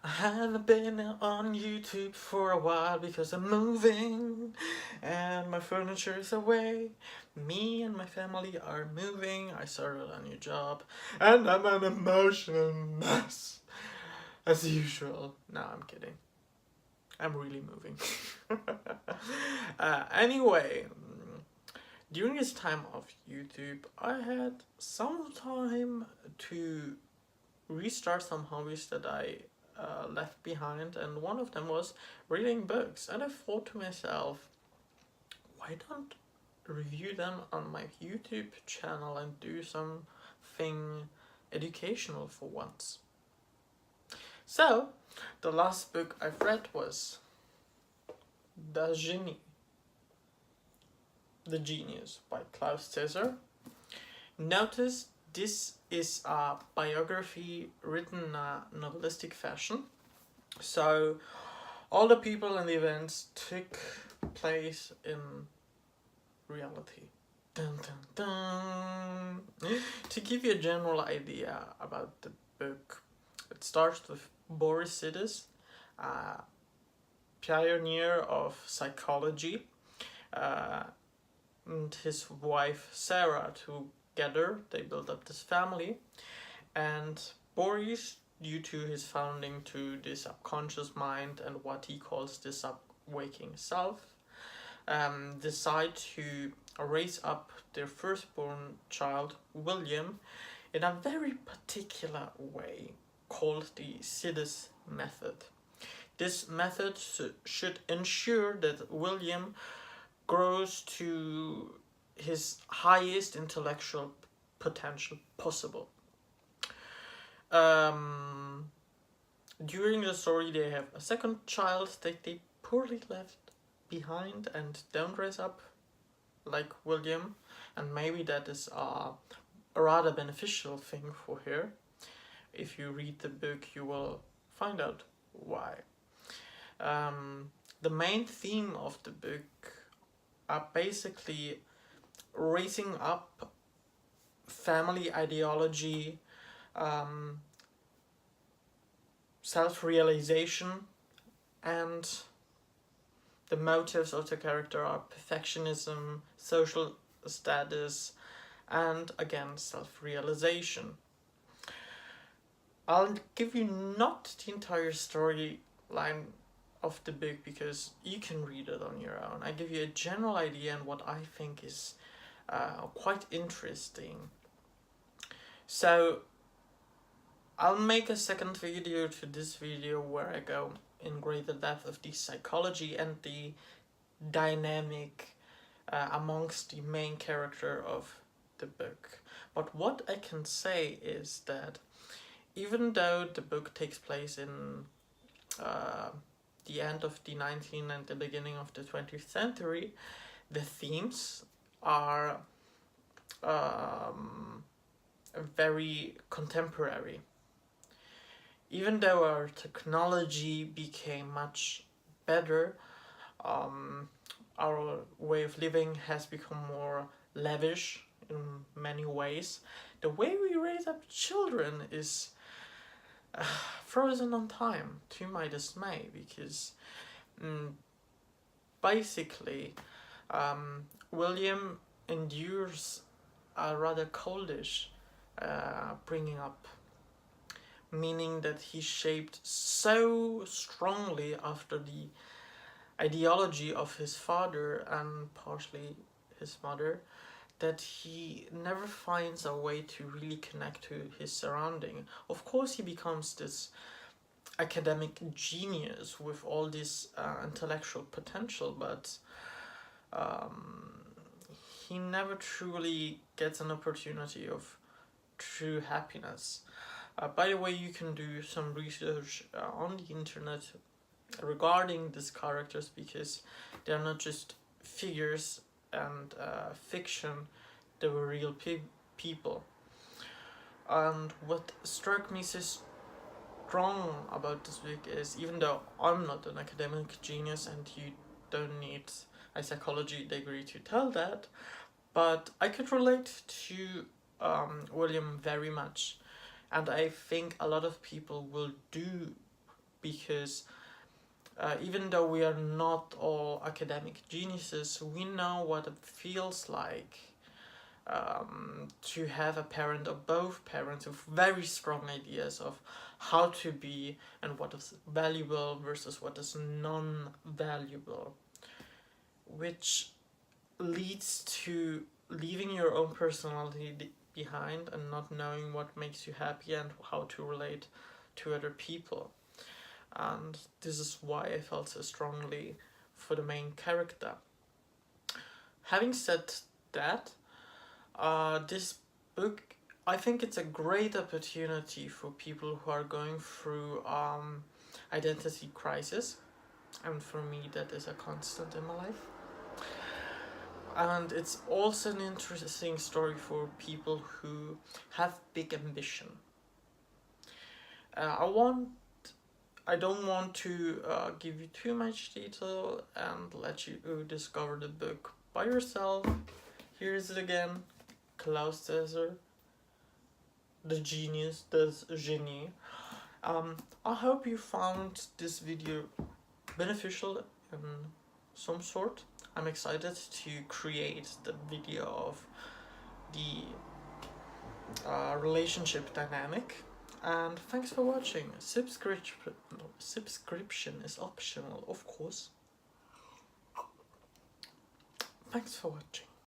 I haven't been on YouTube for a while because I'm moving and my furniture is away. Me and my family are moving. I started a new job and I'm an emotional mess. As usual. No, I'm kidding. I'm really moving. Anyway, during this time of YouTube, I had some time to restart some hobbies that I left behind, and one of them was reading books. And I thought to myself, why don't review them on my YouTube channel and do something educational for once? So, the last book I've read was The Genie, The Genius by Klaus Cäsar. Notice this is a biography written in a novelistic fashion. So all the people and the events took place in reality. Dun, dun, dun. To give you a general idea about the book, it starts with Boris Sidis, a pioneer of psychology, and his wife Sarah. Together they built up this family, and Boris, due to his founding to the subconscious mind and what he calls the sub-waking self, decide to raise up their firstborn child, William, in a very particular way called the Sidis method. This method should ensure that William grows to his highest intellectual potential possible. During the story, they have a second child that they poorly left behind and don't raise up like William, and maybe that is a rather beneficial thing for her. If you read the book, you will find out why. The main theme of the book are basically raising up family ideology, self-realization, and the motives of the character are perfectionism, social status, and again self-realization. I'll give you not the entire storyline of the book because you can read it on your own. I give you a general idea and what I think is quite interesting. So I'll make a second video to this video where I go in greater depth of the psychology and the dynamic amongst the main character of the book. But what I can say is that even though the book takes place in the end of the 19th and the beginning of the 20th century, the themes are very contemporary. Even though our technology became much better, our way of living has become more lavish in many ways. The way we raise up children is frozen on time, to my dismay, because basically William endures a rather coldish bringing up, meaning that he's shaped so strongly after the ideology of his father and partially his mother that he never finds a way to really connect to his surrounding. Of course, he becomes this academic genius with all this intellectual potential, but he never truly gets an opportunity of true happiness. By the way, you can do some research on the internet regarding these characters because they're not just figures and fiction, they were real people. And what struck me so strong about this book is, even though I'm not an academic genius and you don't need a psychology degree to tell that, but I could relate to William very much, and I think a lot of people will do because even though we are not all academic geniuses, we know what it feels like to have a parent or both parents with very strong ideas of how to be and what is valuable versus what is non-valuable, which leads to leaving your own personality behind and not knowing what makes you happy and how to relate to other people. And this is why I felt so strongly for the main character. Having said that, this book, I think it's a great opportunity for people who are going through identity crisis, and for me that is a constant in my life. And it's also an interesting story for people who have big ambition. I don't want to give you too much detail and let you discover the book by yourself. Here is it again, Klaus Cäsar, the genius, the genie. I hope you found this video beneficial in some sort. I'm excited to create the video of the relationship dynamic. And thanks for watching. Subscription is optional, of course. Thanks for watching.